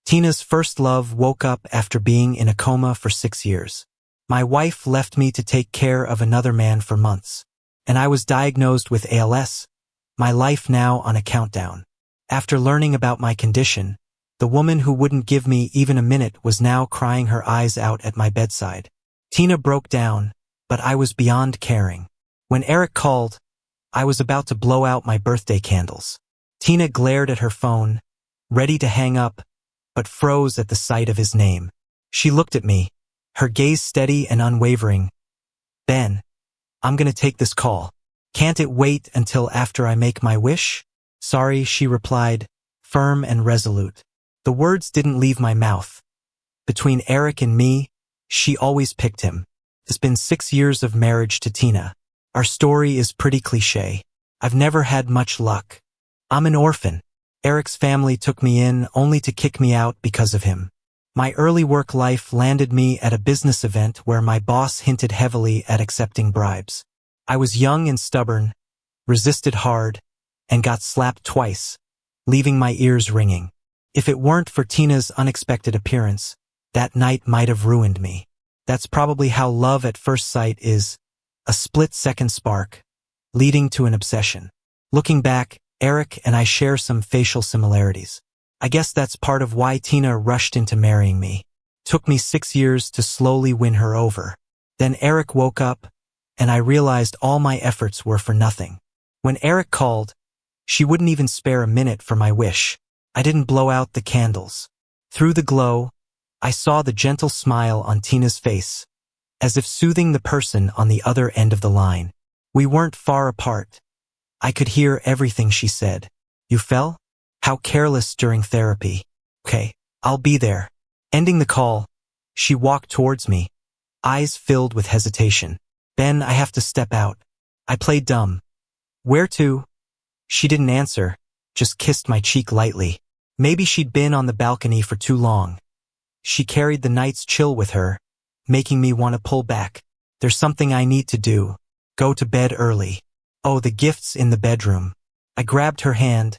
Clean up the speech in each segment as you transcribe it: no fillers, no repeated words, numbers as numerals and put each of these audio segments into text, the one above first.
Tina's first love woke up after being in a coma for 6 years. My wife left me to take care of another man for months. And I was diagnosed with ALS, my life now on a countdown. After learning about my condition, the woman who wouldn't give me even a minute was now crying her eyes out at my bedside. Tina broke down, but I was beyond caring. When Eric called, I was about to blow out my birthday candles. Tina glared at her phone, ready to hang up, but froze at the sight of his name. She looked at me, her gaze steady and unwavering. "Ben, I'm gonna take this call. Can't it wait until after I make my wish?" "Sorry," she replied, firm and resolute. The words didn't leave my mouth. Between Eric and me, she always picked him. It's been 6 years of marriage to Tina. Our story is pretty cliché. I've never had much luck. I'm an orphan. Eric's family took me in only to kick me out because of him. My early work life landed me at a business event where my boss hinted heavily at accepting bribes. I was young and stubborn, resisted hard, and got slapped twice, leaving my ears ringing. If it weren't for Tina's unexpected appearance, that night might have ruined me. That's probably how love at first sight is, a split-second spark, leading to an obsession. Looking back, Eric and I share some facial similarities. I guess that's part of why Tina rushed into marrying me. Took me 6 years to slowly win her over. Then Eric woke up, and I realized all my efforts were for nothing. When Eric called, she wouldn't even spare a minute for my wish. I didn't blow out the candles. Through the glow, I saw the gentle smile on Tina's face, as if soothing the person on the other end of the line. We weren't far apart. I could hear everything she said. "You fell? How careless during therapy. Okay, I'll be there." Ending the call, she walked towards me, eyes filled with hesitation. "Ben, I have to step out." I played dumb. "Where to?" She didn't answer, just kissed my cheek lightly. Maybe she'd been on the balcony for too long. She carried the night's chill with her, making me want to pull back. "There's something I need to do. Go to bed early." "Oh, the gifts in the bedroom." I grabbed her hand.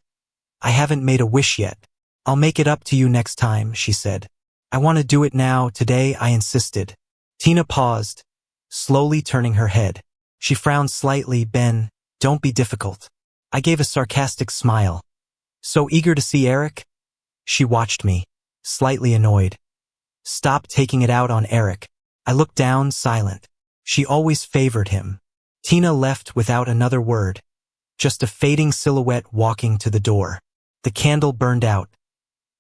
"I haven't made a wish yet. I'll make it up to you next time," she said. "I want to do it now, today," I insisted. Tina paused, slowly turning her head. She frowned slightly. "Ben, don't be difficult." I gave a sarcastic smile. "So eager to see Eric?" She watched me, slightly annoyed. "Stop taking it out on Eric." I looked down, silent. She always favored him. Tina left without another word, just a fading silhouette walking to the door. The candle burned out.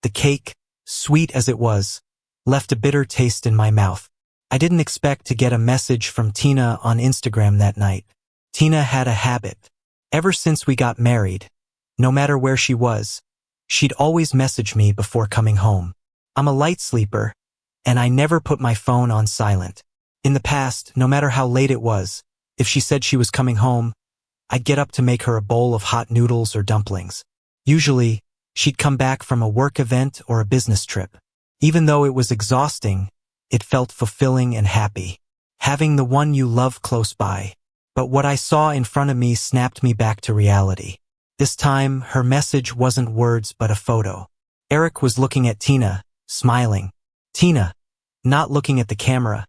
The cake, sweet as it was, left a bitter taste in my mouth. I didn't expect to get a message from Tina on Instagram that night. Tina had a habit. Ever since we got married, no matter where she was, she'd always message me before coming home. I'm a light sleeper, and I never put my phone on silent. In the past, no matter how late it was, if she said she was coming home, I'd get up to make her a bowl of hot noodles or dumplings. Usually, she'd come back from a work event or a business trip. Even though it was exhausting, it felt fulfilling and happy. Having the one you love close by. But what I saw in front of me snapped me back to reality. This time, her message wasn't words but a photo. Eric was looking at Tina, smiling. Tina, not looking at the camera,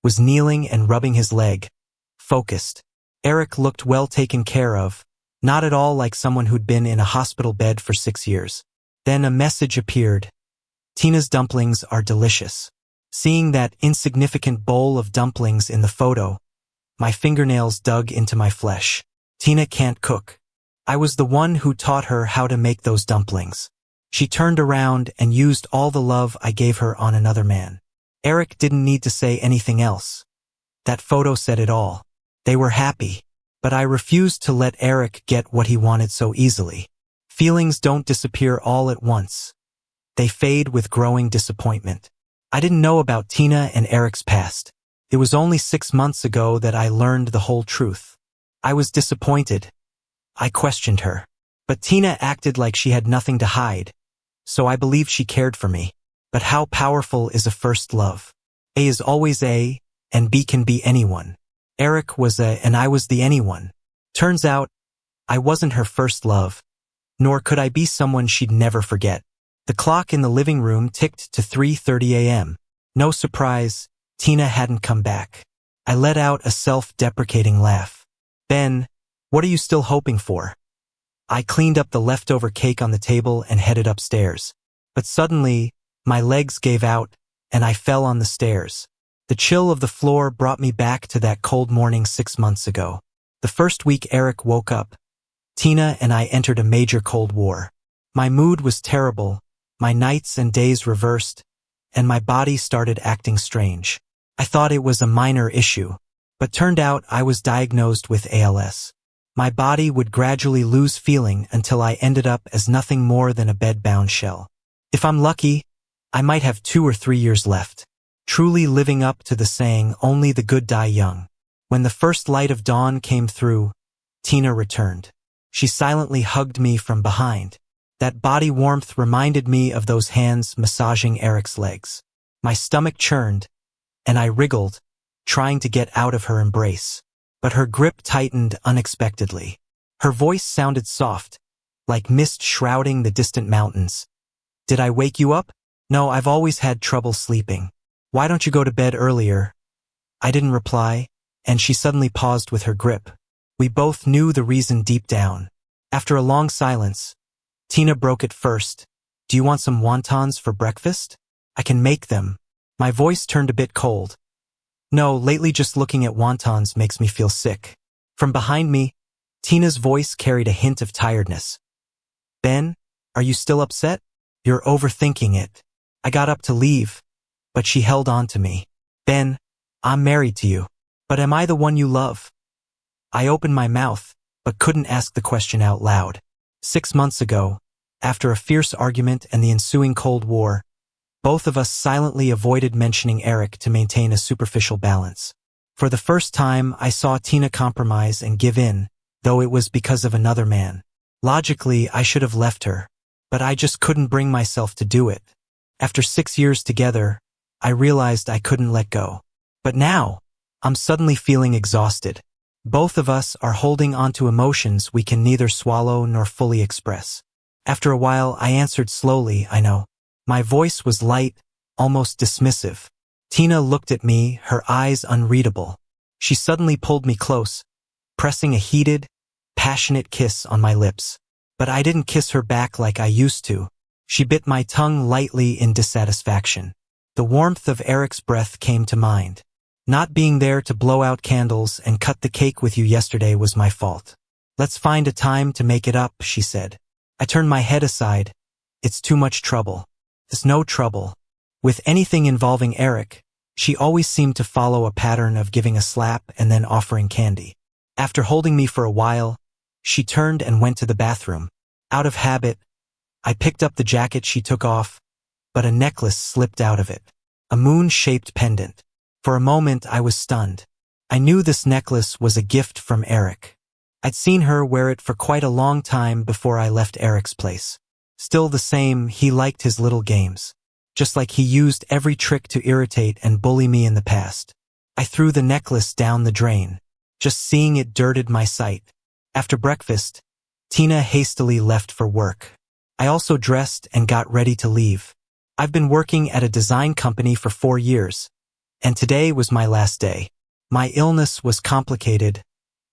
was kneeling and rubbing his leg, focused. Eric looked well taken care of, not at all like someone who'd been in a hospital bed for 6 years. Then a message appeared. "Tina's dumplings are delicious." Seeing that insignificant bowl of dumplings in the photo, my fingernails dug into my flesh. Tina can't cook. I was the one who taught her how to make those dumplings. She turned around and used all the love I gave her on another man. Eric didn't need to say anything else. That photo said it all. They were happy. But I refused to let Eric get what he wanted so easily. Feelings don't disappear all at once. They fade with growing disappointment. I didn't know about Tina and Eric's past. It was only 6 months ago that I learned the whole truth. I was disappointed. I questioned her. But Tina acted like she had nothing to hide, so I believed she cared for me. But how powerful is a first love? A is always A, and B can be anyone. Eric was A and I was the anyone. Turns out, I wasn't her first love, nor could I be someone she'd never forget. The clock in the living room ticked to 3:30 a.m. No surprise, Tina hadn't come back. I let out a self-deprecating laugh. Ben, what are you still hoping for? I cleaned up the leftover cake on the table and headed upstairs. But suddenly, my legs gave out, and I fell on the stairs. The chill of the floor brought me back to that cold morning 6 months ago. The first week Eric woke up, Tina and I entered a major Cold War. My mood was terrible, my nights and days reversed, and my body started acting strange. I thought it was a minor issue, but turned out I was diagnosed with ALS. My body would gradually lose feeling until I ended up as nothing more than a bed-bound shell. If I'm lucky, I might have 2 or 3 years left, truly living up to the saying, only the good die young. When the first light of dawn came through, Tina returned. She silently hugged me from behind. That body warmth reminded me of those hands massaging Eric's legs. My stomach churned, and I wriggled, trying to get out of her embrace. But her grip tightened unexpectedly. Her voice sounded soft, like mist shrouding the distant mountains. Did I wake you up? No, I've always had trouble sleeping. Why don't you go to bed earlier? I didn't reply, and she suddenly paused with her grip. We both knew the reason deep down. After a long silence, Tina broke it first. Do you want some wontons for breakfast? I can make them. My voice turned a bit cold. No, lately just looking at wontons makes me feel sick. From behind me, Tina's voice carried a hint of tiredness. Ben, are you still upset? You're overthinking it. I got up to leave, but she held on to me. Ben, I'm married to you. But am I the one you love? I opened my mouth, but couldn't ask the question out loud. 6 months ago, after a fierce argument and the ensuing Cold War, both of us silently avoided mentioning Eric to maintain a superficial balance. For the first time, I saw Tina compromise and give in, though it was because of another man. Logically, I should have left her, but I just couldn't bring myself to do it. After 6 years together, I realized I couldn't let go. But now, I'm suddenly feeling exhausted. Both of us are holding onto emotions we can neither swallow nor fully express. After a while, I answered slowly, I know. My voice was light, almost dismissive. Tina looked at me, her eyes unreadable. She suddenly pulled me close, pressing a heated, passionate kiss on my lips. But I didn't kiss her back like I used to. She bit my tongue lightly in dissatisfaction. The warmth of Eric's breath came to mind. Not being there to blow out candles and cut the cake with you yesterday was my fault. Let's find a time to make it up, she said. I turned my head aside. It's too much trouble. There's no trouble. With anything involving Eric, she always seemed to follow a pattern of giving a slap and then offering candy. After holding me for a while, she turned and went to the bathroom. Out of habit, I picked up the jacket she took off, but a necklace slipped out of it. A moon-shaped pendant. For a moment, I was stunned. I knew this necklace was a gift from Eric. I'd seen her wear it for quite a long time before I left Eric's place. Still the same, he liked his little games. Just like he used every trick to irritate and bully me in the past. I threw the necklace down the drain. Just seeing it dirted my sight. After breakfast, Tina hastily left for work. I also dressed and got ready to leave. I've been working at a design company for 4 years, and today was my last day. My illness was complicated,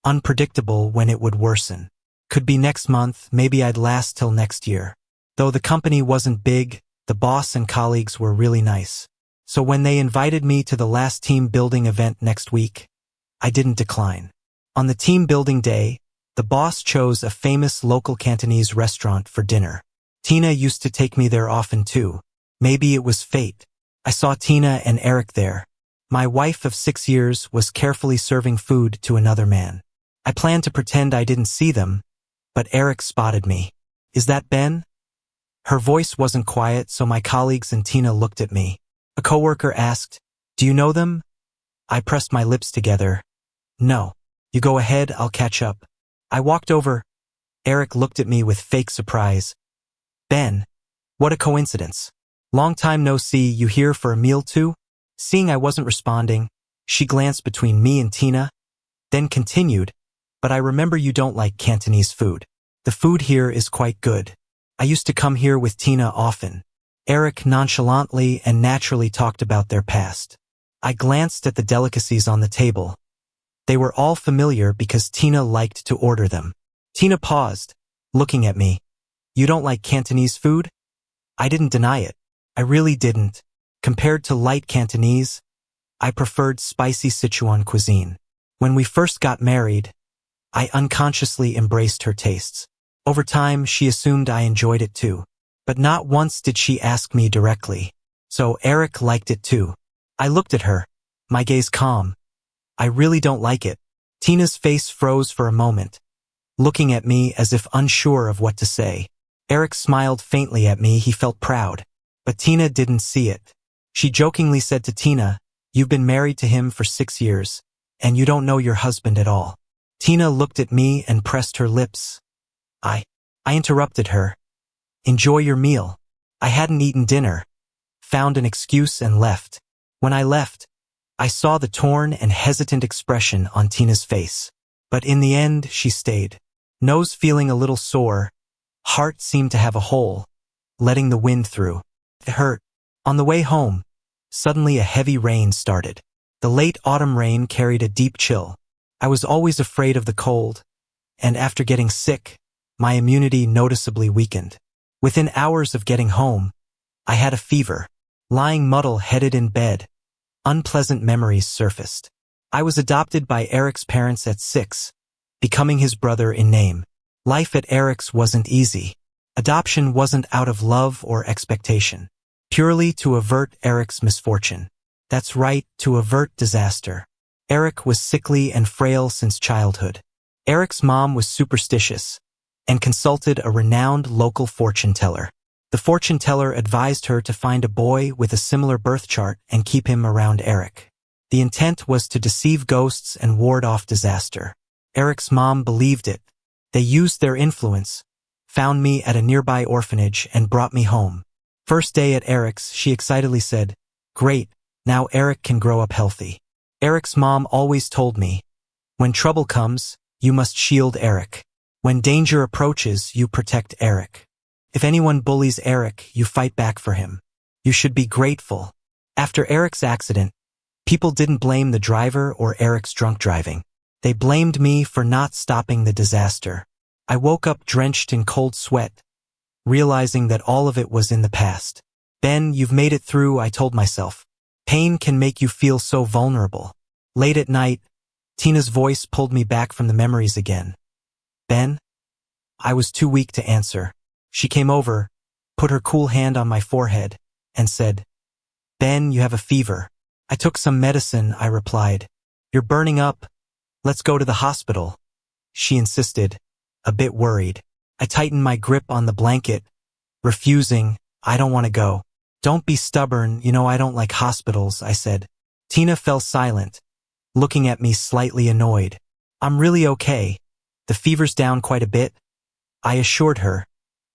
unpredictable when it would worsen. Could be next month, maybe I'd last till next year. Though the company wasn't big, the boss and colleagues were really nice. So when they invited me to the last team building event next week, I didn't decline. On the team building day, the boss chose a famous local Cantonese restaurant for dinner. Tina used to take me there often too. Maybe it was fate. I saw Tina and Eric there. My wife of 6 years was carefully serving food to another man. I planned to pretend I didn't see them, but Eric spotted me. Is that Ben? Her voice wasn't quiet, so my colleagues and Tina looked at me. A coworker asked, "Do you know them?" I pressed my lips together. No. You go ahead, I'll catch up. I walked over. Eric looked at me with fake surprise. Ben, what a coincidence. Long time no see, you here for a meal too? Seeing I wasn't responding, she glanced between me and Tina, then continued, but I remember you don't like Cantonese food. The food here is quite good. I used to come here with Tina often. Eric nonchalantly and naturally talked about their past. I glanced at the delicacies on the table. They were all familiar because Tina liked to order them. Tina paused, looking at me. You don't like Cantonese food? I didn't deny it. I really didn't. Compared to light Cantonese, I preferred spicy Sichuan cuisine. When we first got married, I unconsciously embraced her tastes. Over time, she assumed I enjoyed it too. But not once did she ask me directly. So Eric liked it too. I looked at her, my gaze calm. I really don't like it. Tina's face froze for a moment, looking at me as if unsure of what to say. Eric smiled faintly at me. He felt proud. But Tina didn't see it. She jokingly said to Tina, "You've been married to him for 6 years, and you don't know your husband at all." Tina looked at me and pressed her lips. I interrupted her. "Enjoy your meal." I hadn't eaten dinner, found an excuse and left. When I left, I saw the torn and hesitant expression on Tina's face. But in the end, she stayed. Nose feeling a little sore, heart seemed to have a hole, letting the wind through. It hurt. On the way home, suddenly a heavy rain started. The late autumn rain carried a deep chill. I was always afraid of the cold, and after getting sick, my immunity noticeably weakened. Within hours of getting home, I had a fever. Lying muddle-headed in bed, unpleasant memories surfaced. I was adopted by Eric's parents at 6, becoming his brother in name. Life at Eric's wasn't easy. Adoption wasn't out of love or expectation. Purely to avert Eric's misfortune. That's right, to avert disaster. Eric was sickly and frail since childhood. Eric's mom was superstitious and consulted a renowned local fortune teller. The fortune teller advised her to find a boy with a similar birth chart and keep him around Eric. The intent was to deceive ghosts and ward off disaster. Eric's mom believed it. They used their influence, found me at a nearby orphanage and brought me home. First day at Eric's, she excitedly said, "Great, now Eric can grow up healthy." Eric's mom always told me, "When trouble comes, you must shield Eric. When danger approaches, you protect Eric. If anyone bullies Eric, you fight back for him. You should be grateful." After Eric's accident, people didn't blame the driver or Eric's drunk driving. They blamed me for not stopping the disaster. I woke up drenched in cold sweat, realizing that all of it was in the past. "Ben, you've made it through," I told myself. Pain can make you feel so vulnerable. Late at night, Tina's voice pulled me back from the memories again. "Ben?" I was too weak to answer. She came over, put her cool hand on my forehead, and said, "Ben, you have a fever." "I took some medicine," I replied. "You're burning up. Let's go to the hospital," she insisted, a bit worried. I tightened my grip on the blanket, refusing. "I don't want to go." "Don't be stubborn, you know I don't like hospitals," I said. Tina fell silent, looking at me slightly annoyed. "I'm really okay. The fever's down quite a bit," I assured her,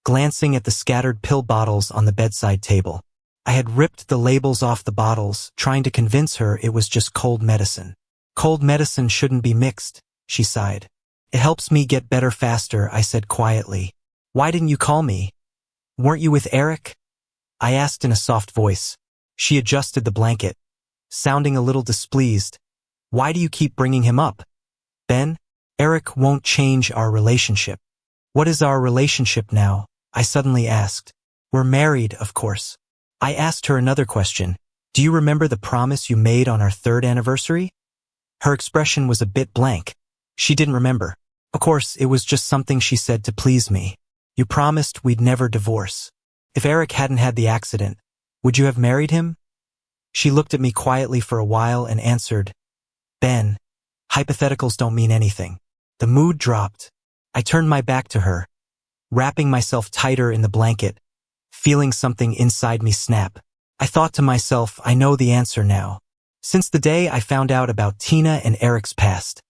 glancing at the scattered pill bottles on the bedside table. I had ripped the labels off the bottles, trying to convince her it was just cold medicine. "Cold medicine shouldn't be mixed," she sighed. "It helps me get better faster," I said quietly. "Why didn't you call me? Weren't you with Eric?" I asked in a soft voice. She adjusted the blanket, sounding a little displeased. "Why do you keep bringing him up? Ben, Eric won't change our relationship." "What is our relationship now?" I suddenly asked. "We're married, of course." I asked her another question. "Do you remember the promise you made on our 3rd anniversary?" Her expression was a bit blank. She didn't remember. Of course, it was just something she said to please me. "You promised we'd never divorce. If Eric hadn't had the accident, would you have married him?" She looked at me quietly for a while and answered, "Ben, hypotheticals don't mean anything." The mood dropped. I turned my back to her, wrapping myself tighter in the blanket, feeling something inside me snap. I thought to myself, I know the answer now. Since the day I found out about Tina and Eric's past,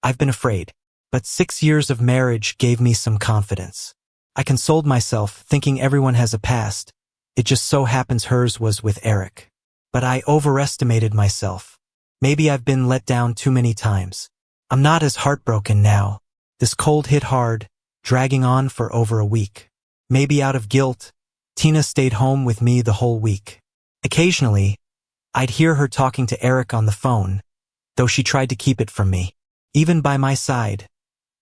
I've been afraid. But 6 years of marriage gave me some confidence. I consoled myself, thinking everyone has a past. It just so happens hers was with Eric. But I overestimated myself. Maybe I've been let down too many times. I'm not as heartbroken now. This cold hit hard, dragging on for over a week. Maybe out of guilt, Tina stayed home with me the whole week. Occasionally, I'd hear her talking to Eric on the phone, though she tried to keep it from me. Even by my side,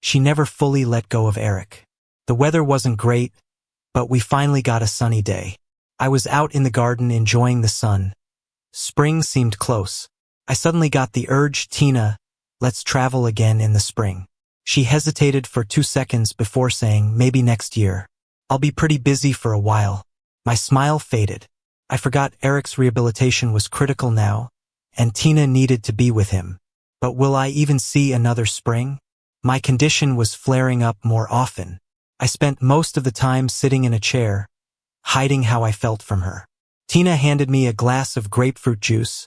she never fully let go of Eric. The weather wasn't great, but we finally got a sunny day. I was out in the garden enjoying the sun. Spring seemed close. I suddenly got the urge, Tina, let's travel again in the spring. She hesitated for 2 seconds before saying, maybe next year. I'll be pretty busy for a while. My smile faded. I forgot Eric's rehabilitation was critical now, and Tina needed to be with him. But will I even see another spring? My condition was flaring up more often. I spent most of the time sitting in a chair, hiding how I felt from her. Tina handed me a glass of grapefruit juice.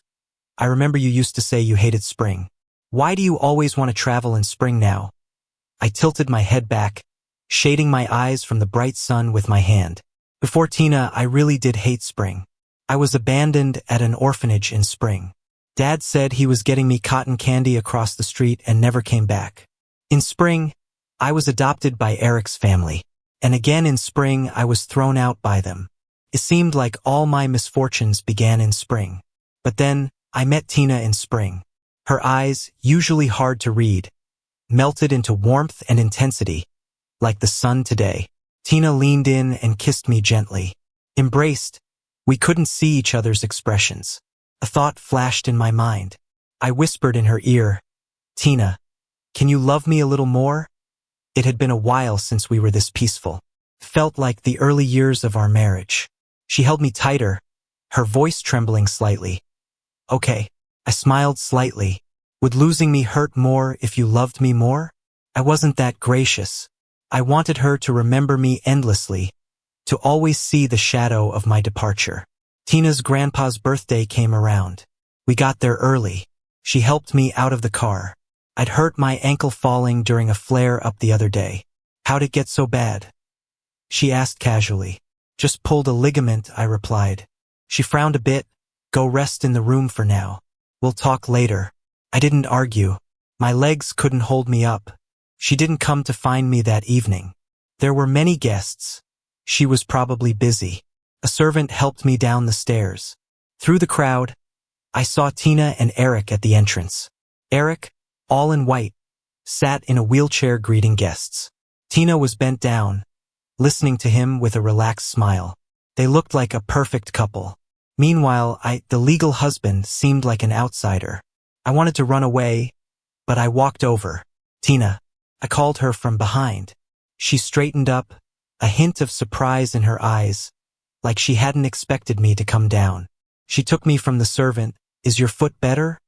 I remember you used to say you hated spring. Why do you always want to travel in spring now? I tilted my head back, shading my eyes from the bright sun with my hand. Before Tina, I really did hate spring. I was abandoned at an orphanage in spring. Dad said he was getting me cotton candy across the street and never came back. In spring, I was adopted by Eric's family. And again in spring, I was thrown out by them. It seemed like all my misfortunes began in spring. But then, I met Tina in spring. Her eyes, usually hard to read, melted into warmth and intensity, like the sun today. Tina leaned in and kissed me gently. Embraced, we couldn't see each other's expressions. A thought flashed in my mind. I whispered in her ear, Tina, can you love me a little more? It had been a while since we were this peaceful. Felt like the early years of our marriage. She held me tighter, her voice trembling slightly. Okay. I smiled slightly. Would losing me hurt more if you loved me more? I wasn't that gracious. I wanted her to remember me endlessly, to always see the shadow of my departure. Tina's grandpa's birthday came around. We got there early. She helped me out of the car. I'd hurt my ankle falling during a flare-up the other day. How'd it get so bad? She asked casually. Just pulled a ligament, I replied. She frowned a bit. Go rest in the room for now. We'll talk later. I didn't argue. My legs couldn't hold me up. She didn't come to find me that evening. There were many guests. She was probably busy. A servant helped me down the stairs. Through the crowd, I saw Tina and Eric at the entrance. Eric, all in white, sat in a wheelchair greeting guests. Tina was bent down, listening to him with a relaxed smile. They looked like a perfect couple. Meanwhile, the legal husband, seemed like an outsider. I wanted to run away, but I walked over. Tina. I called her from behind. She straightened up, a hint of surprise in her eyes, like she hadn't expected me to come down. She took me from the servant. Is your foot better?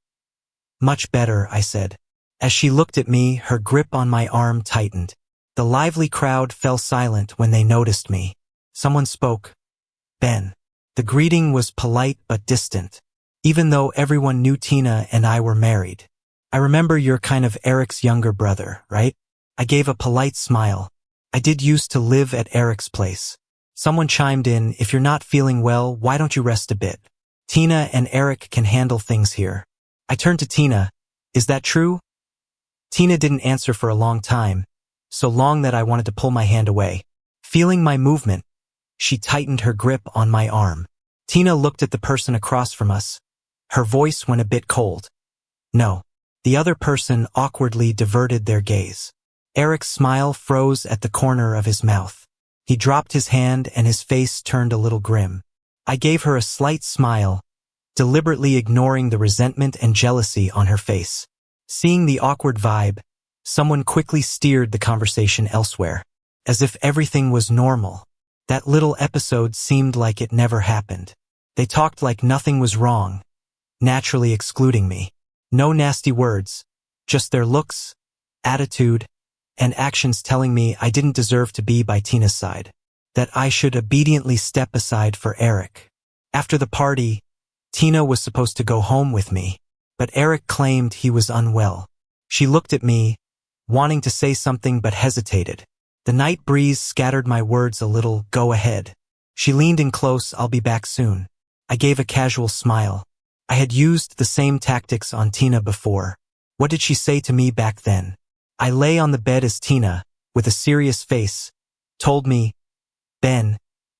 Much better, I said. As she looked at me, her grip on my arm tightened. The lively crowd fell silent when they noticed me. Someone spoke. Ben. The greeting was polite but distant, even though everyone knew Tina and I were married. I remember you're kind of Eric's younger brother, right? I gave a polite smile. I did used to live at Eric's place. Someone chimed in, if you're not feeling well, why don't you rest a bit? Tina and Eric can handle things here. I turned to Tina. Is that true? Tina didn't answer for a long time, so long that I wanted to pull my hand away. Feeling my movement, she tightened her grip on my arm. Tina looked at the person across from us. Her voice went a bit cold. No. The other person awkwardly diverted their gaze. Eric's smile froze at the corner of his mouth. He dropped his hand and his face turned a little grim. I gave her a slight smile, deliberately ignoring the resentment and jealousy on her face. Seeing the awkward vibe, someone quickly steered the conversation elsewhere, as if everything was normal. That little episode seemed like it never happened. They talked like nothing was wrong, naturally excluding me. No nasty words, just their looks, attitude, and actions telling me I didn't deserve to be by Tina's side, that I should obediently step aside for Eric. After the party, Tina was supposed to go home with me, but Eric claimed he was unwell. She looked at me, wanting to say something but hesitated. The night breeze scattered my words a little. Go ahead. She leaned in close. I'll be back soon. I gave a casual smile. I had used the same tactics on Tina before. What did she say to me back then? I lay on the bed as Tina, with a serious face, told me, Ben,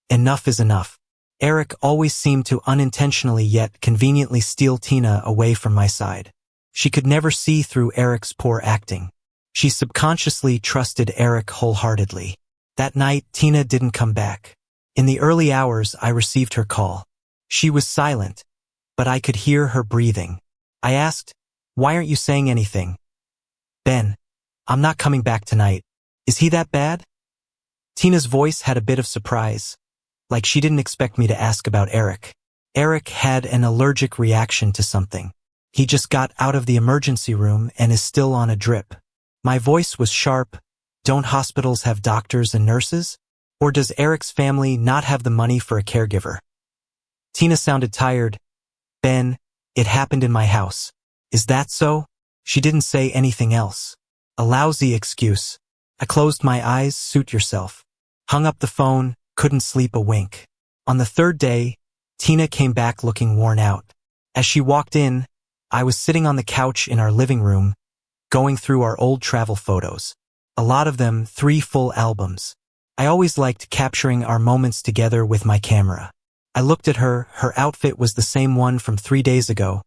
enough is enough. Eric always seemed to unintentionally yet conveniently steal Tina away from my side. She could never see through Eric's poor acting. She subconsciously trusted Eric wholeheartedly. That night, Tina didn't come back. In the early hours, I received her call. She was silent, but I could hear her breathing. I asked, "Why aren't you saying anything?" "Ben, I'm not coming back tonight. Is he that bad?" Tina's voice had a bit of surprise, like she didn't expect me to ask about Eric. Eric had an allergic reaction to something. He just got out of the emergency room and is still on a drip. My voice was sharp. Don't hospitals have doctors and nurses? Or does Eric's family not have the money for a caregiver? Tina sounded tired. "Ben, it happened in my house." "Is that so?" She didn't say anything else. A lousy excuse. I closed my eyes, suit yourself. Hung up the phone, couldn't sleep a wink. On the third day, Tina came back looking worn out. As she walked in, I was sitting on the couch in our living room, going through our old travel photos. A lot of them, 3 full albums. I always liked capturing our moments together with my camera. I looked at her. Her outfit was the same one from 3 days ago,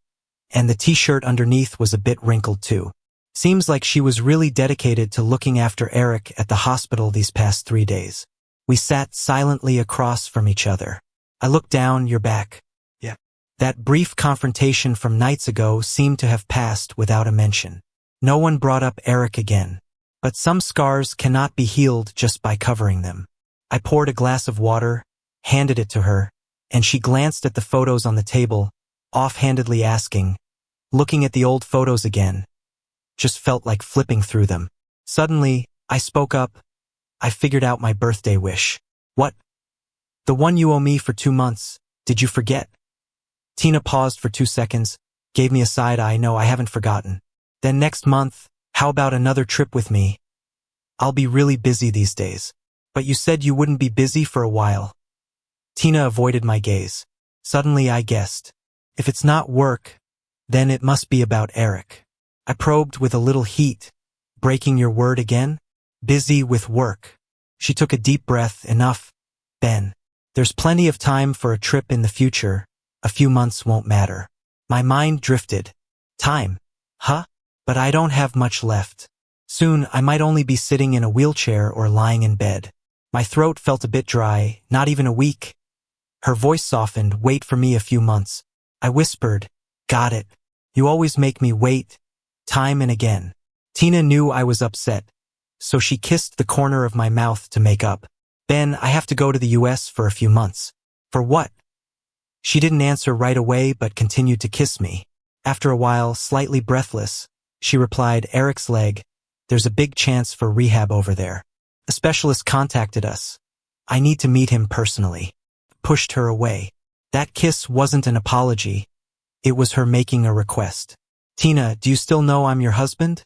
and the t-shirt underneath was a bit wrinkled too. Seems like she was really dedicated to looking after Eric at the hospital these past 3 days. We sat silently across from each other. I looked down. "You're back." "Yeah." That brief confrontation from nights ago seemed to have passed without a mention. No one brought up Eric again. But some scars cannot be healed just by covering them. I poured a glass of water, handed it to her, and she glanced at the photos on the table, offhandedly asking, "Looking at the old photos again?" Just felt like flipping through them. Suddenly, I spoke up. "I figured out my birthday wish." "What?" "The one you owe me for 2 months. Did you forget?" Tina paused for 2 seconds, gave me a side eye. "No, I haven't forgotten." "Then next month, how about another trip with me? I'll be really busy these days." "But you said you wouldn't be busy for a while." Tina avoided my gaze. Suddenly I guessed. If it's not work, then it must be about Eric. I probed with a little heat. "Breaking your word again?" "Busy with work." She took a deep breath. "Enough, Ben. There's plenty of time for a trip in the future. A few months won't matter." My mind drifted. Time? Huh? But I don't have much left. Soon I might only be sitting in a wheelchair or lying in bed. My throat felt a bit dry. "Not even a week." Her voice softened. "Wait for me a few months." I whispered, "Got it. You always make me wait." Time and again. Tina knew I was upset, so she kissed the corner of my mouth to make up. "Ben, I have to go to the US for a few months." "For what?" She didn't answer right away but continued to kiss me. After a while, slightly breathless, she replied, "Eric's leg. There's a big chance for rehab over there. A specialist contacted us. I need to meet him personally." Pushed her away. That kiss wasn't an apology. It was her making a request. "Tina, do you still know I'm your husband?"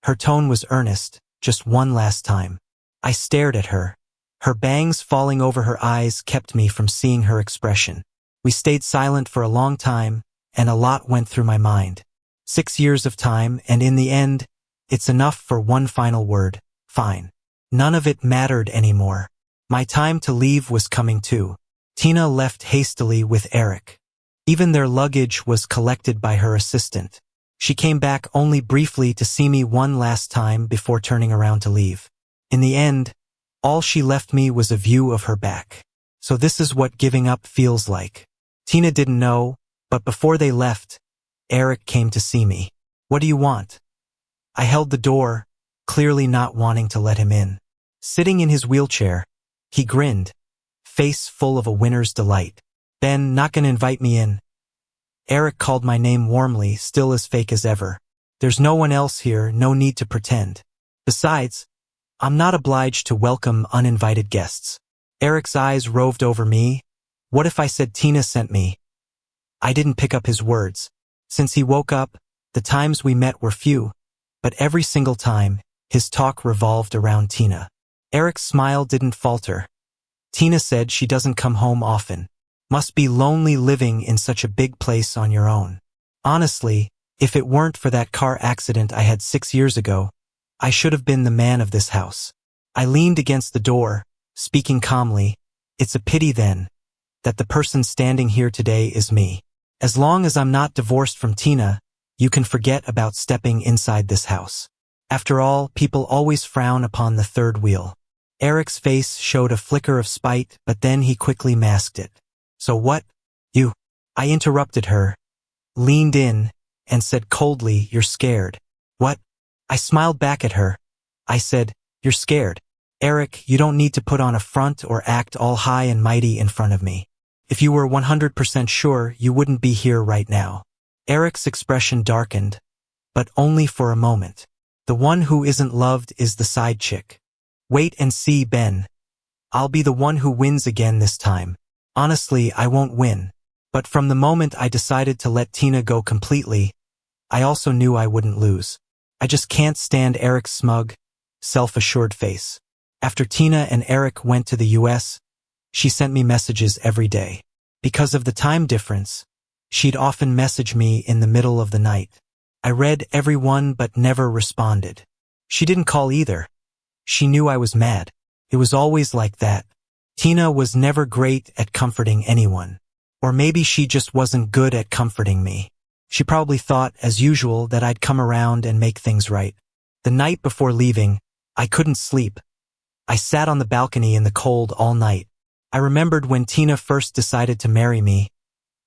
Her tone was earnest. "Just one last time." I stared at her. Her bangs falling over her eyes kept me from seeing her expression. We stayed silent for a long time, and a lot went through my mind. 6 years of time, and in the end, it's enough for one final word: fine. None of it mattered anymore. My time to leave was coming too. Tina left hastily with Eric. Even their luggage was collected by her assistant. She came back only briefly to see me one last time before turning around to leave. In the end, all she left me was a view of her back. So this is what giving up feels like. Tina didn't know, but before they left, Eric came to see me. "What do you want?" I held the door, clearly not wanting to let him in. Sitting in his wheelchair, he grinned, face full of a winner's delight. "Ben, not gonna invite me in?" Eric called my name warmly, still as fake as ever. "There's no one else here, no need to pretend. Besides, I'm not obliged to welcome uninvited guests." Eric's eyes roved over me. What if I said Tina sent me? I didn't pick up his words. Since he woke up, the times we met were few, but every single time, his talk revolved around Tina. Eric's smile didn't falter. "Tina said she doesn't come home often. Must be lonely living in such a big place on your own. Honestly, if it weren't for that car accident I had 6 years ago, I should have been the man of this house." I leaned against the door, speaking calmly, "It's a pity then, that the person standing here today is me. As long as I'm not divorced from Tina, you can forget about stepping inside this house. After all, people always frown upon the third wheel." Eric's face showed a flicker of spite, but then he quickly masked it. "So what? You?" I interrupted her, leaned in, and said coldly, "You're scared." "What?" I smiled back at her. I said, "You're scared. Eric, you don't need to put on a front or act all high and mighty in front of me. If you were 100% sure, you wouldn't be here right now." Eric's expression darkened, but only for a moment. "The one who isn't loved is the side chick. Wait and see, Ben. I'll be the one who wins again this time. Honestly, I won't win. But from the moment I decided to let Tina go completely, I also knew I wouldn't lose. I just can't stand Eric's smug, self-assured face. After Tina and Eric went to the US, she sent me messages every day. Because of the time difference, she'd often message me in the middle of the night. I read every one but never responded. She didn't call either. She knew I was mad. It was always like that. Tina was never great at comforting anyone. Or maybe she just wasn't good at comforting me. She probably thought, as usual, that I'd come around and make things right. The night before leaving, I couldn't sleep. I sat on the balcony in the cold all night. I remembered when Tina first decided to marry me.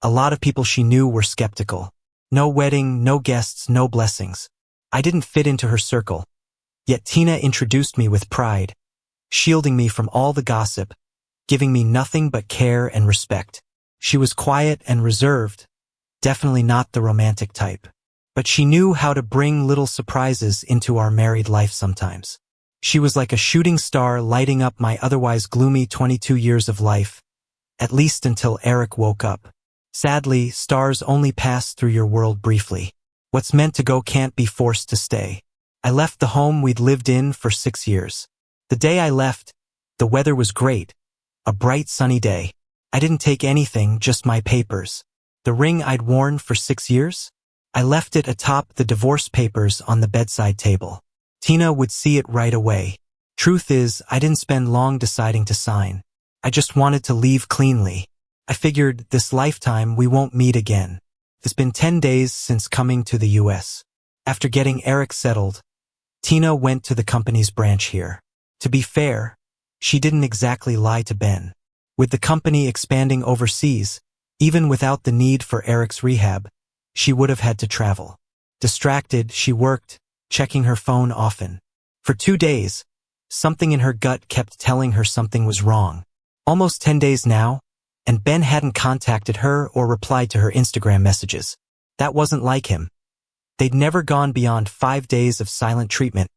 A lot of people she knew were skeptical. No wedding, no guests, no blessings. I didn't fit into her circle. Yet Tina introduced me with pride, shielding me from all the gossip, giving me nothing but care and respect. She was quiet and reserved, definitely not the romantic type. But she knew how to bring little surprises into our married life sometimes. She was like a shooting star lighting up my otherwise gloomy 22 years of life, at least until Eric woke up. Sadly, stars only pass through your world briefly. What's meant to go can't be forced to stay. I left the home we'd lived in for 6 years. The day I left, the weather was great, a bright sunny day. I didn't take anything, just my papers. The ring I'd worn for 6 years? I left it atop the divorce papers on the bedside table. Tina would see it right away. Truth is, I didn't spend long deciding to sign. I just wanted to leave cleanly. I figured, this lifetime we won't meet again. It's been 10 days since coming to the US. After getting Eric settled, Tina went to the company's branch here. To be fair, she didn't exactly lie to Ben. With the company expanding overseas, even without the need for Eric's rehab, she would have had to travel. Distracted, she worked, checking her phone often. For 2 days, something in her gut kept telling her something was wrong. Almost 10 days now, and Ben hadn't contacted her or replied to her Instagram messages. That wasn't like him. They'd never gone beyond 5 days of silent treatment,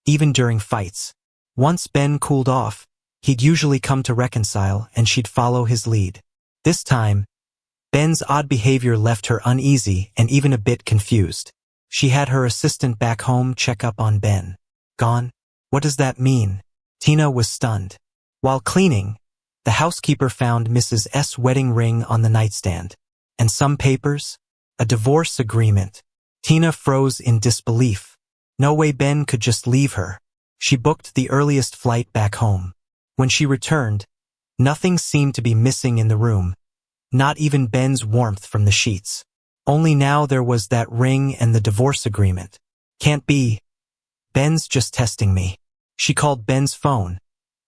even during fights. Once Ben cooled off, he'd usually come to reconcile and she'd follow his lead. This time, Ben's odd behavior left her uneasy and even a bit confused. She had her assistant back home check up on Ben. Gone? What does that mean? Tina was stunned. While cleaning, the housekeeper found Mrs. S.'s wedding ring on the nightstand. And some papers? A divorce agreement. Tina froze in disbelief. No way Ben could just leave her. She booked the earliest flight back home. When she returned, nothing seemed to be missing in the room. Not even Ben's warmth from the sheets. Only now there was that ring and the divorce agreement. Can't be. Ben's just testing me. She called Ben's phone,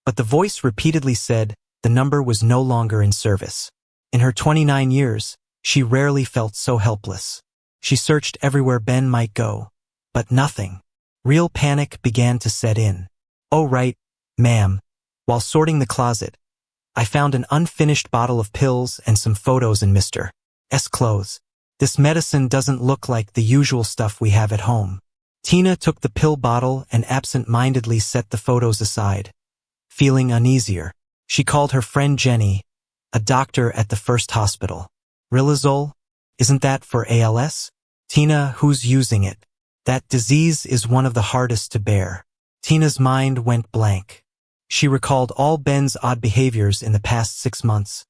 but the voice repeatedly said the number was no longer in service. In her 29 years, she rarely felt so helpless. She searched everywhere Ben might go, but nothing. Real panic began to set in. "Oh right, ma'am. While sorting the closet, I found an unfinished bottle of pills and some photos in Mr. S. clothes. This medicine doesn't look like the usual stuff we have at home." Tina took the pill bottle and absent-mindedly set the photos aside, feeling uneasier. She called her friend Jenny, a doctor at the first hospital. "Riluzole? Isn't that for ALS?" "Tina, who's using it? That disease is one of the hardest to bear." Tina's mind went blank. She recalled all Ben's odd behaviors in the past 6 months.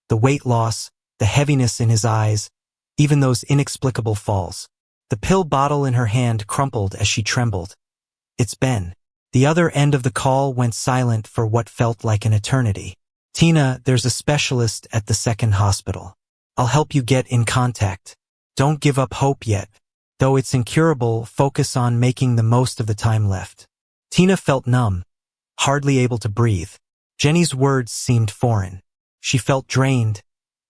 The weight loss, the heaviness in his eyes, even those inexplicable falls. The pill bottle in her hand crumpled as she trembled. "It's Ben. The other end of the call went silent for what felt like an eternity. Tina, there's a specialist at the second hospital. I'll help you get in contact. Don't give up hope yet. Though it's incurable, focus on making the most of the time left. Tina felt numb, hardly able to breathe. Jenny's words seemed foreign. She felt drained,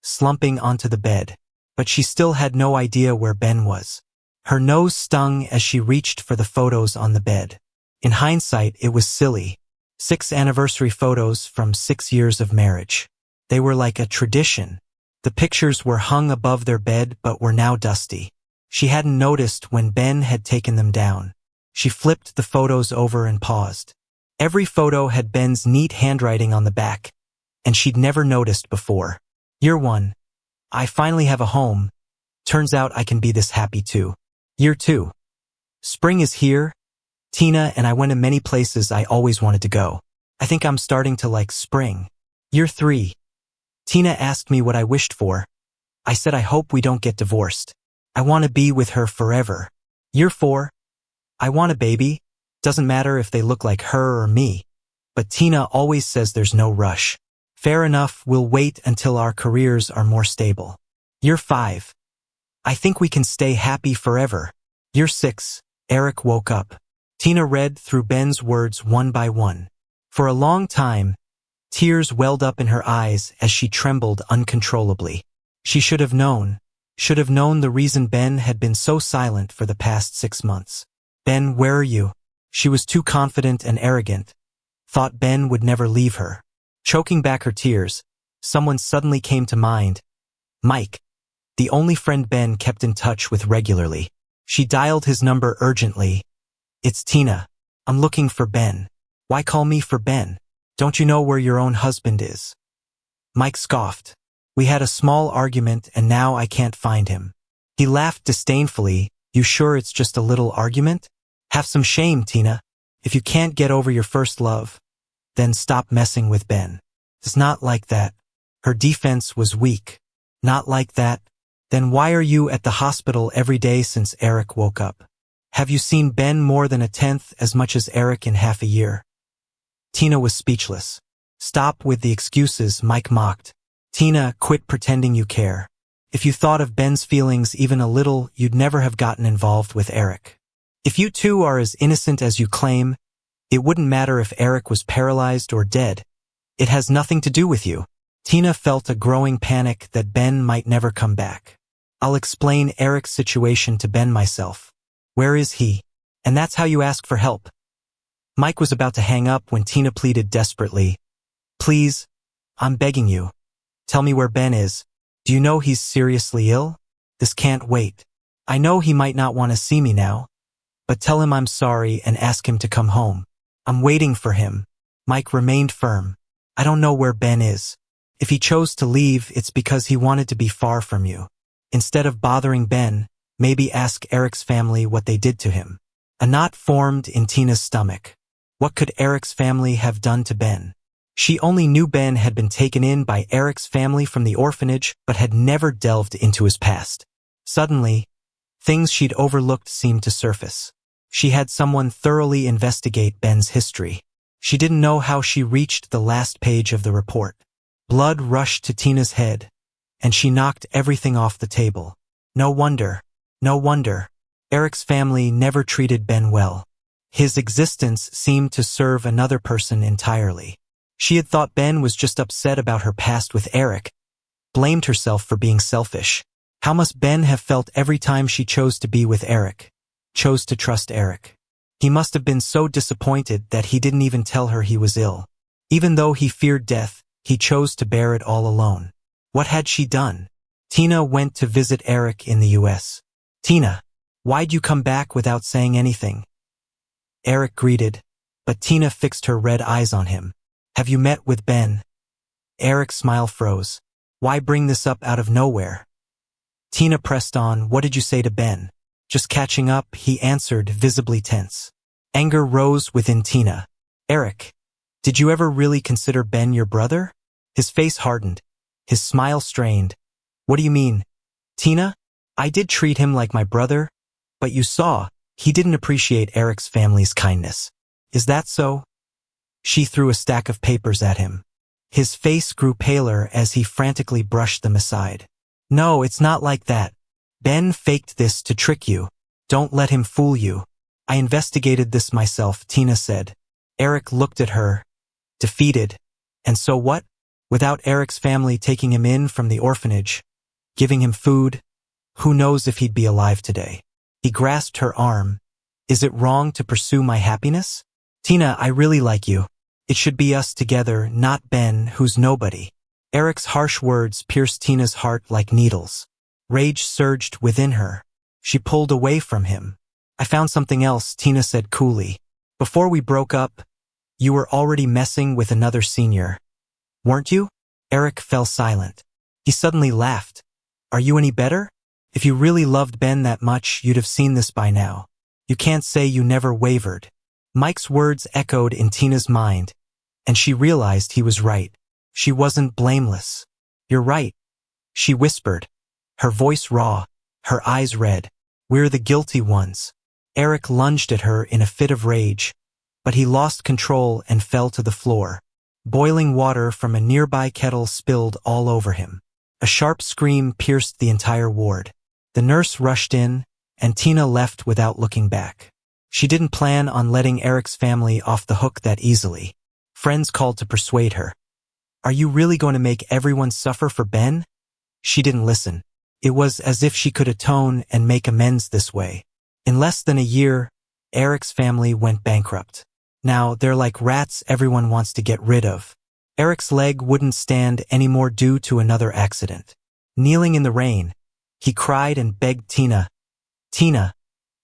slumping onto the bed, but she still had no idea where Ben was. Her nose stung as she reached for the photos on the bed. In hindsight, it was silly. 6 anniversary photos from 6 years of marriage. They were like a tradition. The pictures were hung above their bed but were now dusty. She hadn't noticed when Ben had taken them down. She flipped the photos over and paused. Every photo had Ben's neat handwriting on the back, and she'd never noticed before. Year 1. I finally have a home. Turns out I can be this happy too. Year 2. Spring is here. Tina and I went to many places I always wanted to go. I think I'm starting to like spring. Year 3. Tina asked me what I wished for. I said I hope we don't get divorced. I want to be with her forever. Year 4. I want a baby. Doesn't matter if they look like her or me. But Tina always says there's no rush. Fair enough, we'll wait until our careers are more stable. Year 5. I think we can stay happy forever. Year 6. Eric woke up. Tina read through Ben's words one by one. For a long time, tears welled up in her eyes as she trembled uncontrollably. She should have known the reason Ben had been so silent for the past 6 months. Ben, where are you? She was too confident and arrogant. Thought Ben would never leave her. Choking back her tears, someone suddenly came to mind. Mike, the only friend Ben kept in touch with regularly. She dialed his number urgently. It's Tina. I'm looking for Ben. Why call me for Ben? Don't you know where your own husband is? Mike scoffed. We had a small argument and now I can't find him. He laughed disdainfully. You sure it's just a little argument? Have some shame, Tina. If you can't get over your first love, then stop messing with Ben. It's not like that. Her defense was weak. Not like that? Then why are you at the hospital every day since Eric woke up? Have you seen Ben more than 1/10 as much as Eric in half a year? Tina was speechless. Stop with the excuses, Mike mocked. Tina, quit pretending you care. If you thought of Ben's feelings even a little, you'd never have gotten involved with Eric. If you two are as innocent as you claim, it wouldn't matter if Eric was paralyzed or dead. It has nothing to do with you. Tina felt a growing panic that Ben might never come back. I'll explain Eric's situation to Ben myself. Where is he? And that's how you ask for help. Mike was about to hang up when Tina pleaded desperately. Please, I'm begging you. Tell me where Ben is. Do you know he's seriously ill? This can't wait. I know he might not want to see me now, but tell him I'm sorry and ask him to come home. I'm waiting for him. Mike remained firm. I don't know where Ben is. If he chose to leave, it's because he wanted to be far from you. Instead of bothering Ben, maybe ask Eric's family what they did to him. A knot formed in Tina's stomach. What could Eric's family have done to Ben? She only knew Ben had been taken in by Eric's family from the orphanage, but had never delved into his past. Suddenly, things she'd overlooked seemed to surface. She had someone thoroughly investigate Ben's history. She didn't know how she reached the last page of the report. Blood rushed to Tina's head, and she knocked everything off the table. No wonder. Eric's family never treated Ben well. His existence seemed to serve another person entirely. She had thought Ben was just upset about her past with Eric, blamed herself for being selfish. How must Ben have felt every time she chose to be with Eric, chose to trust Eric? He must have been so disappointed that he didn't even tell her he was ill. Even though he feared death, he chose to bear it all alone. What had she done? Tina went to visit Eric in the US. Tina, why'd you come back without saying anything? Eric greeted, but Tina fixed her red eyes on him. Have you met with Ben? Eric's smile froze. Why bring this up out of nowhere? Tina pressed on. What did you say to Ben? Just catching up, he answered, visibly tense. Anger rose within Tina. Eric, did you ever really consider Ben your brother? His face hardened, his smile strained. What do you mean? Tina, I did treat him like my brother, but you saw, he didn't appreciate Eric's family's kindness. Is that so? She threw a stack of papers at him. His face grew paler as he frantically brushed them aside. No, it's not like that. Ben faked this to trick you. Don't let him fool you. I investigated this myself, Tina said. Eric looked at her, defeated. And so what? Without Eric's family taking him in from the orphanage, giving him food, who knows if he'd be alive today. He grasped her arm. Is it wrong to pursue my happiness? Tina, I really like you. It should be us together, not Ben, who's nobody. Eric's harsh words pierced Tina's heart like needles. Rage surged within her. She pulled away from him. I found something else, Tina said coolly. Before we broke up, you were already messing with another senior. Weren't you? Eric fell silent. He suddenly laughed. Are you any better? If you really loved Ben that much, you'd have seen this by now. You can't say you never wavered. Mike's words echoed in Tina's mind, and she realized he was right. She wasn't blameless. You're right, she whispered, her voice raw, her eyes red. We're the guilty ones. Eric lunged at her in a fit of rage, but he lost control and fell to the floor. Boiling water from a nearby kettle spilled all over him. A sharp scream pierced the entire ward. The nurse rushed in, and Tina left without looking back. She didn't plan on letting Eric's family off the hook that easily. Friends called to persuade her. Are you really going to make everyone suffer for Ben? She didn't listen. It was as if she could atone and make amends this way. In less than a year, Eric's family went bankrupt. Now they're like rats everyone wants to get rid of. Eric's leg wouldn't stand anymore due to another accident. Kneeling in the rain, he cried and begged Tina. Tina,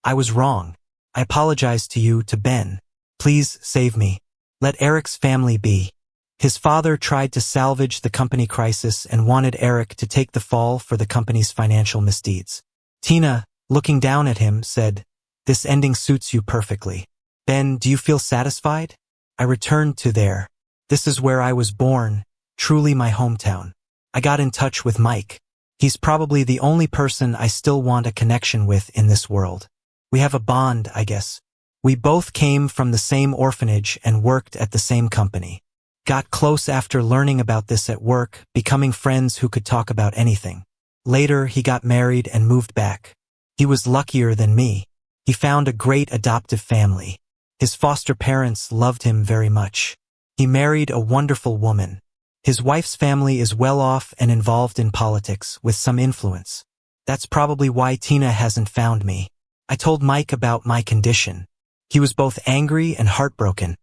I was wrong. I apologize to you, to Ben. Please save me. Let Eric's family be. His father tried to salvage the company crisis and wanted Eric to take the fall for the company's financial misdeeds. Tina, looking down at him, said, This ending suits you perfectly. Ben, do you feel satisfied? I returned to there. This is where I was born, truly my hometown. I got in touch with Mike. He's probably the only person I still want a connection with in this world. We have a bond, I guess. We both came from the same orphanage and worked at the same company. Got close after learning about this at work, becoming friends who could talk about anything. Later, he got married and moved back. He was luckier than me. He found a great adoptive family. His foster parents loved him very much. He married a wonderful woman. His wife's family is well off and involved in politics with some influence. That's probably why Tina hasn't found me. I told Mike about my condition. He was both angry and heartbroken,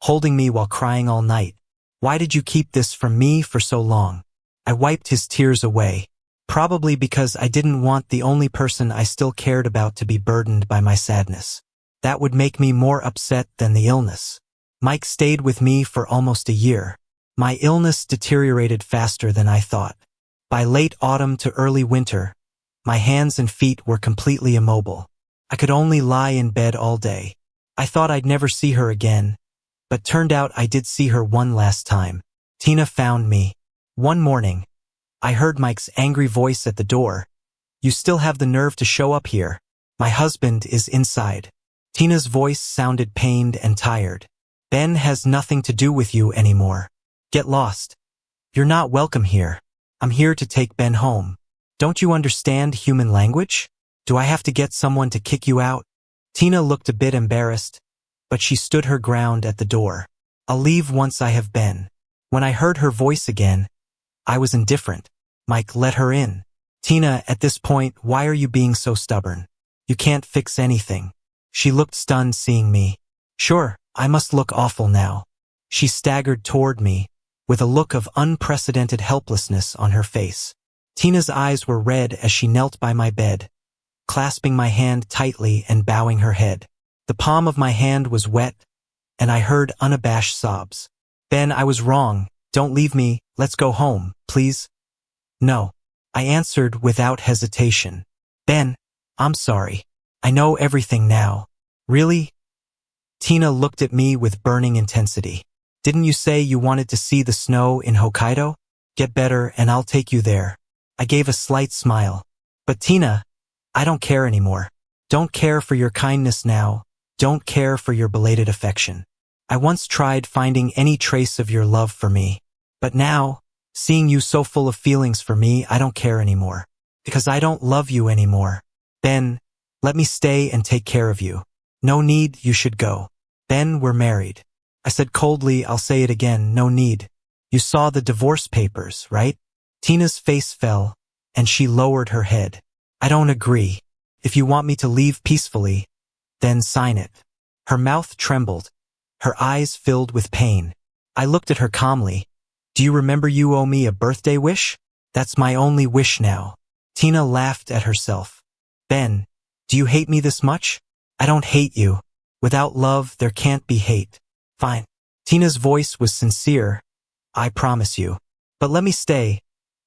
holding me while crying all night. Why did you keep this from me for so long? I wiped his tears away, probably because I didn't want the only person I still cared about to be burdened by my sadness. That would make me more upset than the illness. Mike stayed with me for almost a year. My illness deteriorated faster than I thought. By late autumn to early winter, my hands and feet were completely immobile. I could only lie in bed all day. I thought I'd never see her again, but turned out I did see her one last time. Tina found me. One morning, I heard Mike's angry voice at the door. You still have the nerve to show up here. My husband is inside. Tina's voice sounded pained and tired. Ben has nothing to do with you anymore. Get lost. You're not welcome here. I'm here to take Ben home. Don't you understand human language? Do I have to get someone to kick you out? Tina looked a bit embarrassed, but she stood her ground at the door. I'll leave once I have Ben. When I heard her voice again, I was indifferent. Mike let her in. Tina, at this point, why are you being so stubborn? You can't fix anything. She looked stunned seeing me. Sure, I must look awful now. She staggered toward me, with a look of unprecedented helplessness on her face. Tina's eyes were red as she knelt by my bed, clasping my hand tightly and bowing her head. The palm of my hand was wet, and I heard unabashed sobs. Ben, I was wrong. Don't leave me. Let's go home, please. No, I answered without hesitation. Ben, I'm sorry. I know everything now. Really? Tina looked at me with burning intensity. Didn't you say you wanted to see the snow in Hokkaido? Get better and I'll take you there. I gave a slight smile. But Tina, I don't care anymore. Don't care for your kindness now. don't care for your belated affection. I once tried finding any trace of your love for me. But now, seeing you so full of feelings for me, I don't care anymore. Because I don't love you anymore. Ben, let me stay and take care of you. No need, you should go. Ben, we're married. I said coldly, I'll say it again, no need. You saw the divorce papers, right? Tina's face fell, and she lowered her head. I don't agree. If you want me to leave peacefully, then sign it. Her mouth trembled. Her eyes filled with pain. I looked at her calmly. Do you remember you owe me a birthday wish? That's my only wish now. Tina laughed at herself. Ben, do you hate me this much? I don't hate you. Without love, there can't be hate. Fine. Tina's voice was sincere. I promise you. But let me stay.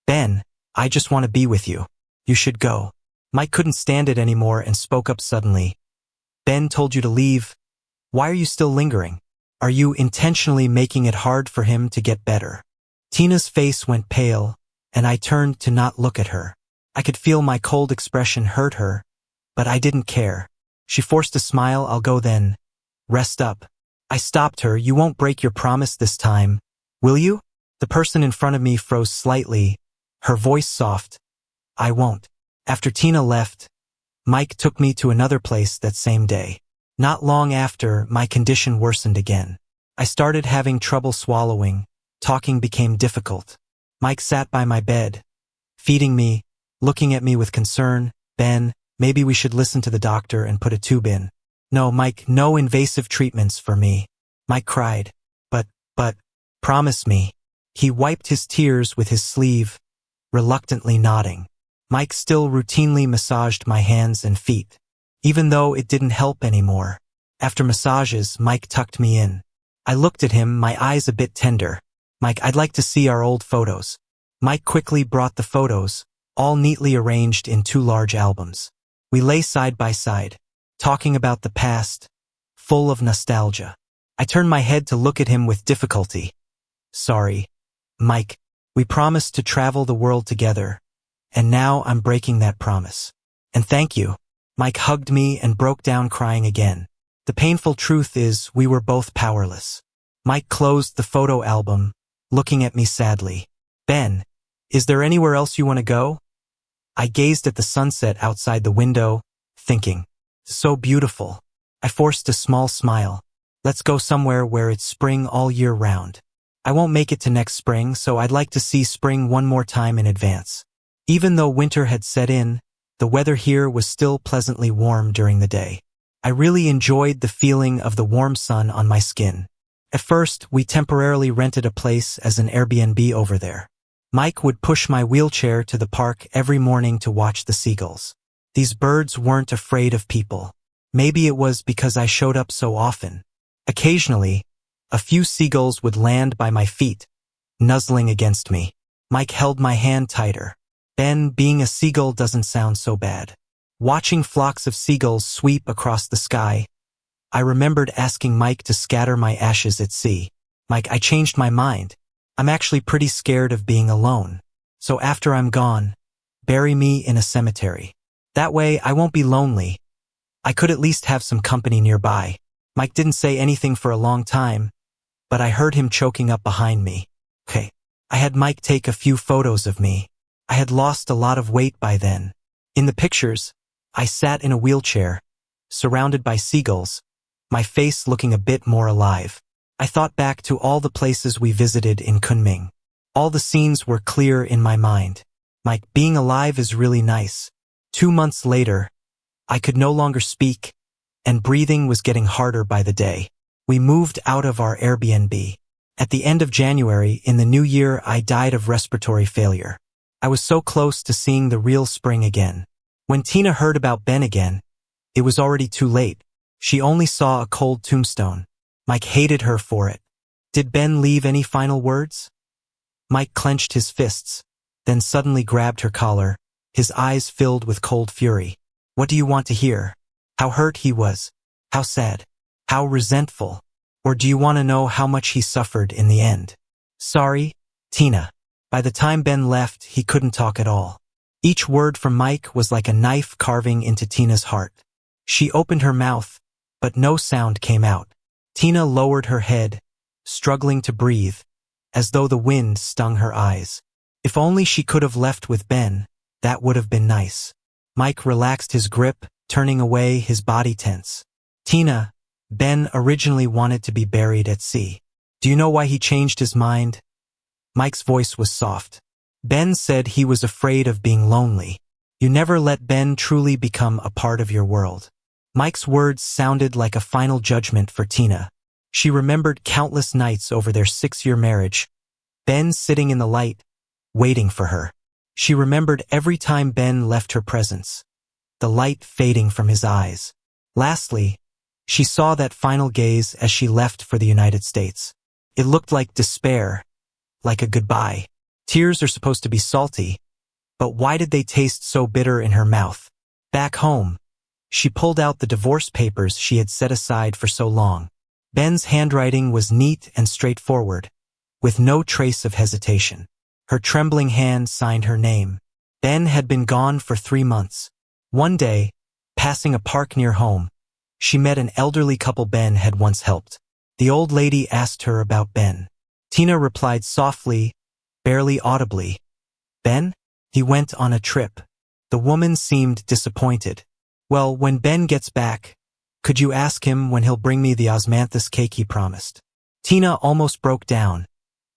Ben, I just want to be with you. You should go. Mike couldn't stand it anymore and spoke up suddenly. Ben told you to leave. Why are you still lingering? Are you intentionally making it hard for him to get better? Tina's face went pale, and I turned to not look at her. I could feel my cold expression hurt her, but I didn't care. She forced a smile. I'll go then. Rest up. I stopped her. You won't break your promise this time, will you? The person in front of me froze slightly, her voice soft. I won't. After Tina left, Mike took me to another place that same day. Not long after, my condition worsened again. I started having trouble swallowing. Talking became difficult. Mike sat by my bed, feeding me, looking at me with concern. Ben, maybe we should listen to the doctor and put a tube in. No, Mike, no invasive treatments for me. Mike cried. But, promise me. He wiped his tears with his sleeve, reluctantly nodding. Mike still routinely massaged my hands and feet, even though it didn't help anymore. After massages, Mike tucked me in. I looked at him, my eyes a bit tender. Mike, I'd like to see our old photos. Mike quickly brought the photos, all neatly arranged in 2 large albums. We lay side by side, talking about the past, full of nostalgia. I turned my head to look at him with difficulty. Sorry, Mike. We promised to travel the world together, and now I'm breaking that promise. And thank you. Mike hugged me and broke down crying again. The painful truth is we were both powerless. Mike closed the photo album, looking at me sadly. Ben, is there anywhere else you want to go? I gazed at the sunset outside the window, thinking, so beautiful. I forced a small smile. Let's go somewhere where it's spring all year round. I won't make it to next spring, so I'd like to see spring one more time in advance. Even though winter had set in, the weather here was still pleasantly warm during the day. I really enjoyed the feeling of the warm sun on my skin. At first, we temporarily rented a place as an Airbnb over there. Mike would push my wheelchair to the park every morning to watch the seagulls. These birds weren't afraid of people. Maybe it was because I showed up so often. Occasionally, a few seagulls would land by my feet, nuzzling against me. Mike held my hand tighter. Ben, being a seagull doesn't sound so bad. Watching flocks of seagulls sweep across the sky, I remembered asking Mike to scatter my ashes at sea. Mike, I changed my mind. I'm actually pretty scared of being alone. So after I'm gone, bury me in a cemetery. That way I won't be lonely. I could at least have some company nearby. Mike didn't say anything for a long time, but I heard him choking up behind me. Okay. I had Mike take a few photos of me. I had lost a lot of weight by then. In the pictures, I sat in a wheelchair, surrounded by seagulls, my face looking a bit more alive. I thought back to all the places we visited in Kunming. All the scenes were clear in my mind. Mike, being alive is really nice. 2 months later, I could no longer speak, and breathing was getting harder by the day. We moved out of our Airbnb. At the end of January, in the new year, I died of respiratory failure. I was so close to seeing the real spring again. When Tina heard about Ben again, it was already too late. She only saw a cold tombstone. Mike hated her for it. Did Ben leave any final words? Mike clenched his fists, then suddenly grabbed her collar, his eyes filled with cold fury. What do you want to hear? How hurt he was? How sad? How resentful? Or do you want to know how much he suffered in the end? Sorry, Tina. By the time Ben left, he couldn't talk at all. Each word from Mike was like a knife carving into Tina's heart. She opened her mouth, but no sound came out. Tina lowered her head, struggling to breathe, as though the wind stung her eyes. If only she could have left with Ben, that would have been nice. Mike relaxed his grip, turning away, his body tense. Tina, Ben originally wanted to be buried at sea. Do you know why he changed his mind? Mike's voice was soft. Ben said he was afraid of being lonely. You never let Ben truly become a part of your world. Mike's words sounded like a final judgment for Tina. She remembered countless nights over their 6-year marriage, Ben sitting in the light, waiting for her. She remembered every time Ben left her presence, the light fading from his eyes. Lastly, she saw that final gaze as she left for the United States. It looked like despair, like a goodbye. Tears are supposed to be salty, but why did they taste so bitter in her mouth? Back home, she pulled out the divorce papers she had set aside for so long. Ben's handwriting was neat and straightforward, with no trace of hesitation. Her trembling hand signed her name. Ben had been gone for 3 months. One day, passing a park near home, she met an elderly couple Ben had once helped. The old lady asked her about Ben. Tina replied softly, barely audibly. Ben? He went on a trip. The woman seemed disappointed. Well, when Ben gets back, could you ask him when he'll bring me the osmanthus cake he promised? Tina almost broke down,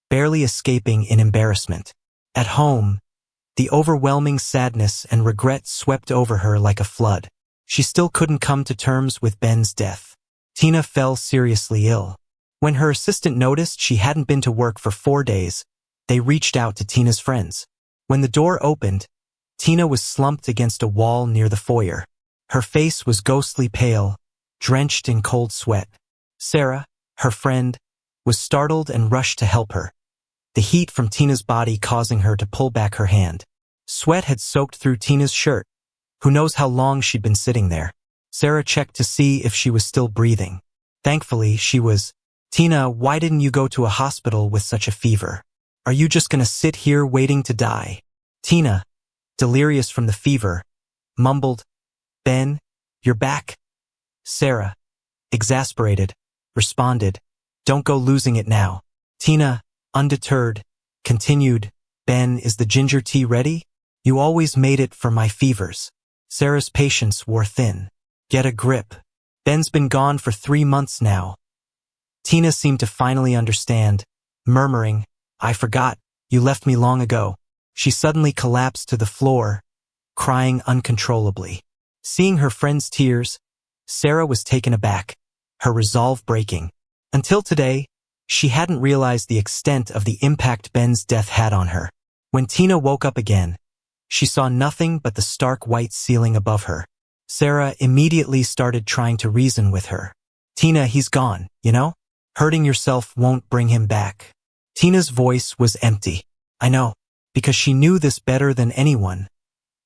barely escaping in embarrassment. At home, the overwhelming sadness and regret swept over her like a flood. She still couldn't come to terms with Ben's death. Tina fell seriously ill. When her assistant noticed she hadn't been to work for 4 days, they reached out to Tina's friends. When the door opened, Tina was slumped against a wall near the foyer. Her face was ghostly pale, drenched in cold sweat. Sarah, her friend, was startled and rushed to help her, the heat from Tina's body causing her to pull back her hand. Sweat had soaked through Tina's shirt. Who knows how long she'd been sitting there. Sarah checked to see if she was still breathing. Thankfully, she was. Tina, why didn't you go to a hospital with such a fever? Are you just gonna sit here waiting to die? Tina, delirious from the fever, mumbled, Ben, you're back? Sarah, exasperated, responded, don't go losing it now. Tina, undeterred, continued, Ben, is the ginger tea ready? You always made it for my fevers. Sarah's patience wore thin. Get a grip. Ben's been gone for 3 months now. Tina seemed to finally understand, murmuring, I forgot, you left me long ago. She suddenly collapsed to the floor, crying uncontrollably. Seeing her friend's tears, Sarah was taken aback, her resolve breaking. Until today, she hadn't realized the extent of the impact Ben's death had on her. When Tina woke up again, she saw nothing but the stark white ceiling above her. Sarah immediately started trying to reason with her. Tina, he's gone, you know? Hurting yourself won't bring him back. Tina's voice was empty. I know, because she knew this better than anyone.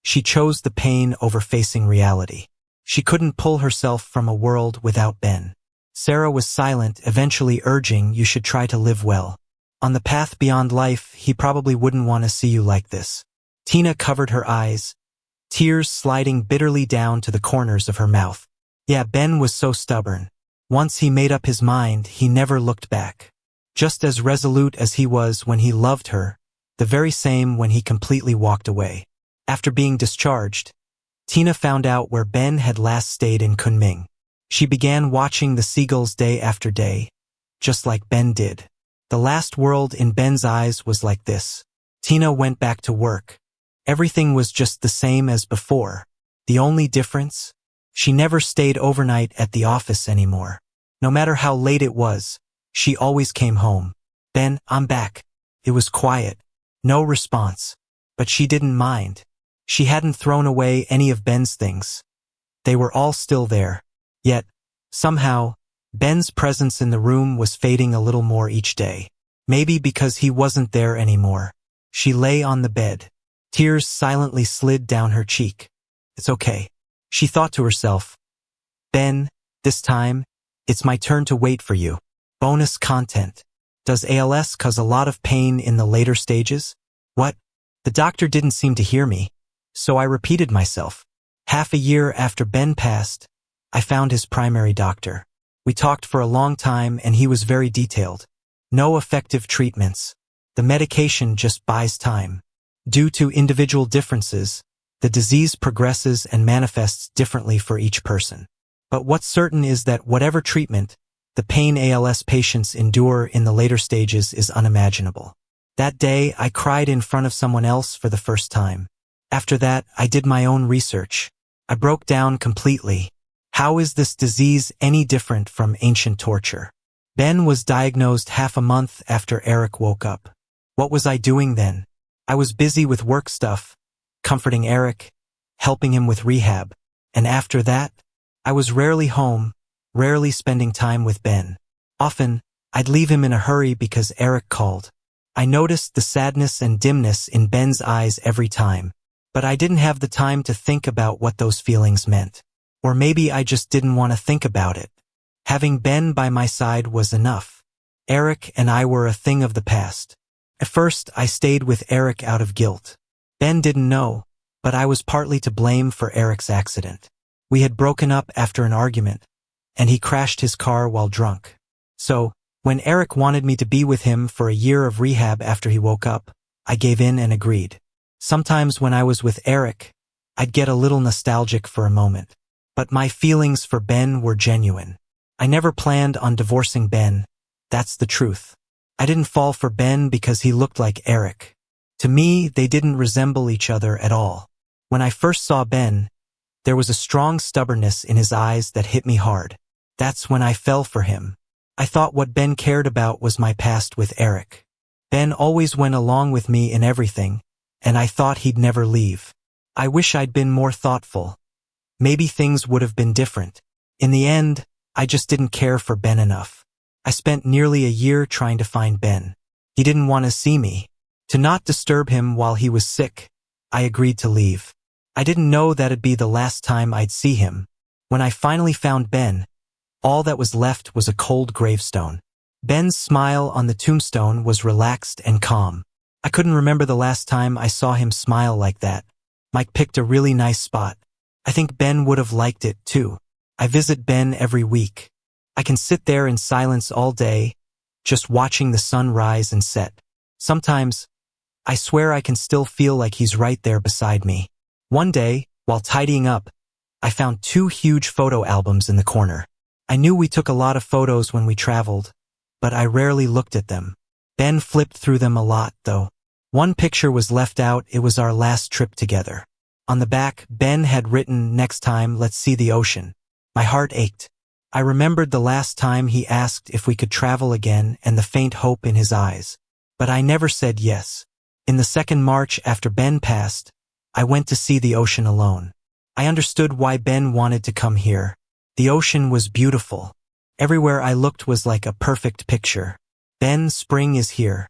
She chose the pain over facing reality. She couldn't pull herself from a world without Ben. Sarah was silent, eventually urging you should try to live well. On the path beyond life, he probably wouldn't want to see you like this. Tina covered her eyes, tears sliding bitterly down to the corners of her mouth. Yeah, Ben was so stubborn. Once he made up his mind, he never looked back. Just as resolute as he was when he loved her, the very same when he completely walked away. After being discharged, Tina found out where Ben had last stayed in Kunming. She began watching the seagulls day after day, just like Ben did. The last world in Ben's eyes was like this. Tina went back to work. Everything was just the same as before. The only difference? She never stayed overnight at the office anymore. No matter how late it was, she always came home. Ben, I'm back. It was quiet. No response. But she didn't mind. She hadn't thrown away any of Ben's things. They were all still there. Yet, somehow, Ben's presence in the room was fading a little more each day. Maybe because he wasn't there anymore. She lay on the bed. Tears silently slid down her cheek. It's okay. She thought to herself. Ben, this time, it's my turn to wait for you. Bonus content. Does ALS cause a lot of pain in the later stages? What? The doctor didn't seem to hear me, so I repeated myself. Half a year after Ben passed, I found his primary doctor. We talked for a long time and he was very detailed. No effective treatments. The medication just buys time. Due to individual differences, the disease progresses and manifests differently for each person. But what's certain is that whatever treatment, the pain ALS patients endure in the later stages is unimaginable. That day, I cried in front of someone else for the first time. After that, I did my own research. I broke down completely. How is this disease any different from ancient torture? Ben was diagnosed half a month after Eric woke up. What was I doing then? I was busy with work stuff, comforting Eric, helping him with rehab, and after that, I was rarely home, rarely spending time with Ben. Often, I'd leave him in a hurry because Eric called. I noticed the sadness and dimness in Ben's eyes every time, but I didn't have the time to think about what those feelings meant. Or maybe I just didn't want to think about it. Having Ben by my side was enough. Eric and I were a thing of the past. At first, I stayed with Eric out of guilt. Ben didn't know, but I was partly to blame for Eric's accident. We had broken up after an argument, and he crashed his car while drunk. So, when Eric wanted me to be with him for a year of rehab after he woke up, I gave in and agreed. Sometimes when I was with Eric, I'd get a little nostalgic for a moment. But my feelings for Ben were genuine. I never planned on divorcing Ben, that's the truth. I didn't fall for Ben because he looked like Eric. To me, they didn't resemble each other at all. When I first saw Ben, there was a strong stubbornness in his eyes that hit me hard. That's when I fell for him. I thought what Ben cared about was my past with Eric. Ben always went along with me in everything, and I thought he'd never leave. I wish I'd been more thoughtful. Maybe things would have been different. In the end, I just didn't care for Ben enough. I spent nearly a year trying to find Ben. He didn't want to see me. To not disturb him while he was sick, I agreed to leave. I didn't know that'd be the last time I'd see him. When I finally found Ben, all that was left was a cold gravestone. Ben's smile on the tombstone was relaxed and calm. I couldn't remember the last time I saw him smile like that. Mike picked a really nice spot. I think Ben would have liked it too. I visit Ben every week. I can sit there in silence all day, just watching the sun rise and set. Sometimes, I swear I can still feel like he's right there beside me. One day, while tidying up, I found 2 huge photo albums in the corner. I knew we took a lot of photos when we traveled, but I rarely looked at them. Ben flipped through them a lot, though. One picture was left out. It was our last trip together. On the back, Ben had written, "Next time, let's see the ocean." My heart ached. I remembered the last time he asked if we could travel again and the faint hope in his eyes. But I never said yes. In the second March after Ben passed, I went to see the ocean alone. I understood why Ben wanted to come here. The ocean was beautiful. Everywhere I looked was like a perfect picture. Ben, spring is here.